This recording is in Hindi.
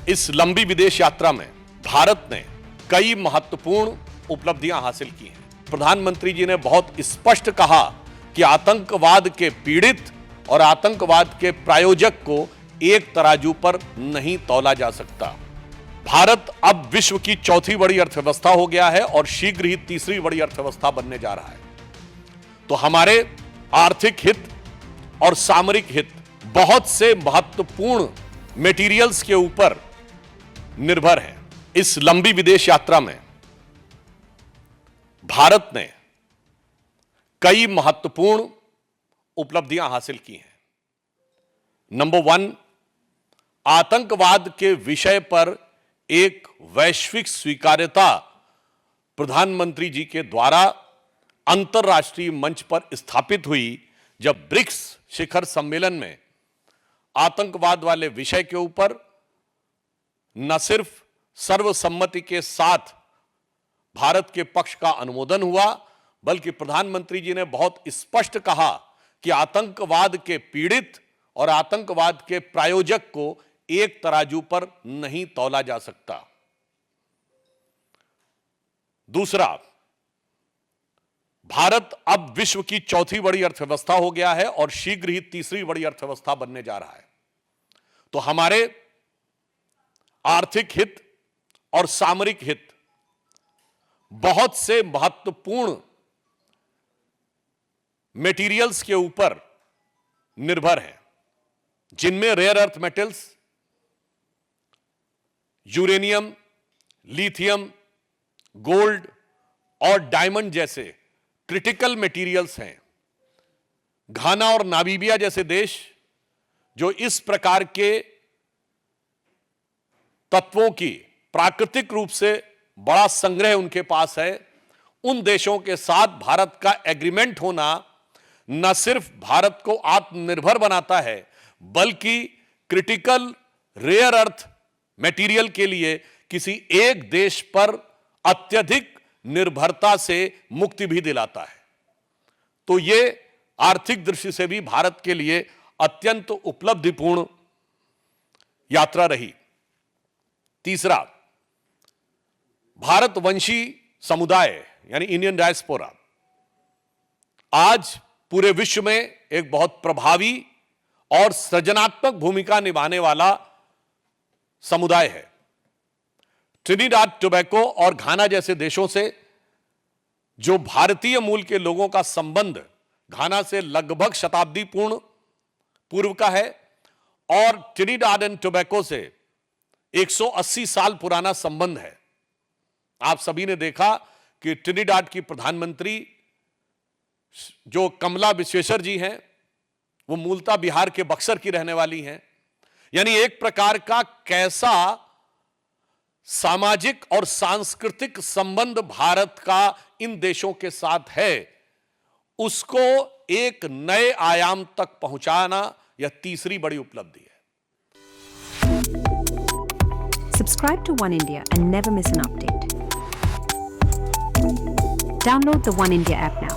इस लंबी विदेश यात्रा में भारत ने कई महत्वपूर्ण उपलब्धियां हासिल की हैं। प्रधानमंत्री जी ने बहुत स्पष्ट कहा कि आतंकवाद के पीड़ित और आतंकवाद के प्रायोजक को एक तराजू पर नहीं तौला जा सकता। भारत अब विश्व की चौथी बड़ी अर्थव्यवस्था हो गया है और शीघ्र ही तीसरी बड़ी अर्थव्यवस्था बनने जा रहा है। तो हमारे आर्थिक हित और सामरिक हित बहुत से महत्वपूर्ण मटेरियल्स के ऊपर निर्भर है। इस लंबी विदेश यात्रा में भारत ने कई महत्वपूर्ण उपलब्धियां हासिल की हैं। नंबर 1, आतंकवाद के विषय पर एक वैश्विक स्वीकार्यता प्रधानमंत्री जी के द्वारा अंतर्राष्ट्रीय मंच पर स्थापित हुई, जब ब्रिक्स शिखर सम्मेलन में आतंकवाद वाले विषय के ऊपर न सिर्फ सर्वसम्मति के साथ भारत के पक्ष का अनुमोदन हुआ, बल्कि प्रधानमंत्री जी ने बहुत स्पष्ट कहा कि आतंकवाद के पीड़ित और आतंकवाद के प्रायोजक को एक तराजू पर नहीं तौला जा सकता। दूसरा, भारत अब विश्व की चौथी बड़ी अर्थव्यवस्था हो गया है और शीघ्र ही तीसरी बड़ी अर्थव्यवस्था बनने जा रहा है। तो हमारे आर्थिक हित और सामरिक हित बहुत से महत्वपूर्ण मटेरियल्स के ऊपर निर्भर है, जिनमें rare earth metals, uranium, lithium, gold और डायमंड जैसे क्रिटिकल मटेरियल्स हैं। घाना और नामीबिया जैसे देश जो इस प्रकार के तत्वों की प्राकृतिक रूप से बड़ा संग्रह उनके पास है, उन देशों के साथ भारत का एग्रीमेंट होना न सिर्फ भारत को आत्मनिर्भर बनाता है, बल्कि क्रिटिकल रेयर अर्थ मटेरियल के लिए किसी एक देश पर अत्यधिक निर्भरता से मुक्ति भी दिलाता है। तो यह आर्थिक दृष्टि से भी भारत के लिए अत्यंत उपलब्धिपूर्ण यात्रा रही। तीसरा, भारतवंशी समुदाय यानी इंडियन डायस्पोरा आज पूरे विश्व में एक बहुत प्रभावी और सृजनात्मक भूमिका निभाने वाला समुदाय है। ट्रिनिडाद टोबैको और घाना जैसे देशों से जो भारतीय मूल के लोगों का संबंध घाना से लगभग शताब्दी पूर्व का है और ट्रिनिडाद एंड टोबैको से 180 साल पुराना संबंध है। आप सभी ने देखा कि ट्रिनिडाद की प्रधानमंत्री जो कमला विश्वेश्वर जी हैं, वो मूलतः बिहार के बक्सर की रहने वाली हैं। यानी एक प्रकार का कैसा सामाजिक और सांस्कृतिक संबंध भारत का इन देशों के साथ है, उसको एक नए आयाम तक पहुंचाना यह तीसरी बड़ी उपलब्धि है। Subscribe to One India and never miss an update. Download the One India app now.